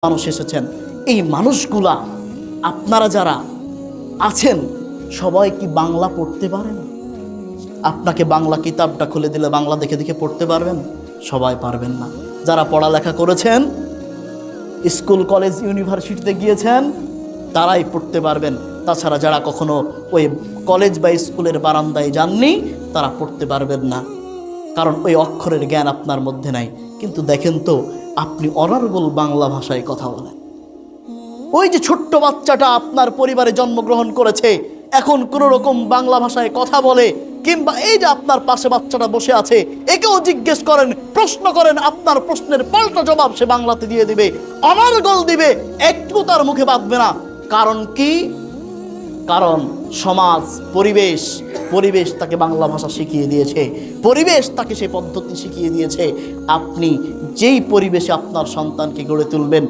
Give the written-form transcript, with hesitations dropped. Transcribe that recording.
মানুষ এসেছেন, এই মানুষগুলা আপনারা যারা আছেন সবাই কি বাংলা পড়তে পারেন? আপনাকে বাংলা কিতাবটা খুলে দিলে বাংলা দেখে দেখে পড়তে পারবেন? সবাই পারবেন না। যারা পড়ালেখা করেছেন, স্কুল কলেজ ইউনিভার্সিটিতে গিয়েছেন, তারাই পড়তে পারবেন। তাছাড়া যারা কখনো ওই কলেজ বা স্কুলের বারান্দায় যাননি তারা পড়তে পারবেন না, কারণ ওই অক্ষরের জ্ঞান আপনার মধ্যে নাই। কিন্তু দেখেন তো, আপনি অনর্গল বাংলা ভাষায় কথা বলেন। ওই যে ছোট্ট বাচ্চাটা আপনার পরিবারে জন্মগ্রহণ করেছে, এখন কোনো রকম বাংলা ভাষায় কথা বলে, কিংবা এই যে আপনার পাশে বাচ্চাটা বসে আছে, একেও জিজ্ঞেস করেন, প্রশ্ন করেন, আপনার প্রশ্নের পাল্টা জবাব সে বাংলাতে দিয়ে দিবে, অনর্গল দিবে, একটু তার মুখে বাঁধবে না। কারণ কি? কারণ সমাজ, পরিবেশ তাকে বাংলা ভাষা শিখিয়ে দিয়েছে, পরিবেশ তাকে সেই পদ্ধতি শিখিয়ে দিয়েছে। আপনি যেই পরিবেশে আপনার সন্তানকে গড়ে তুলবেন,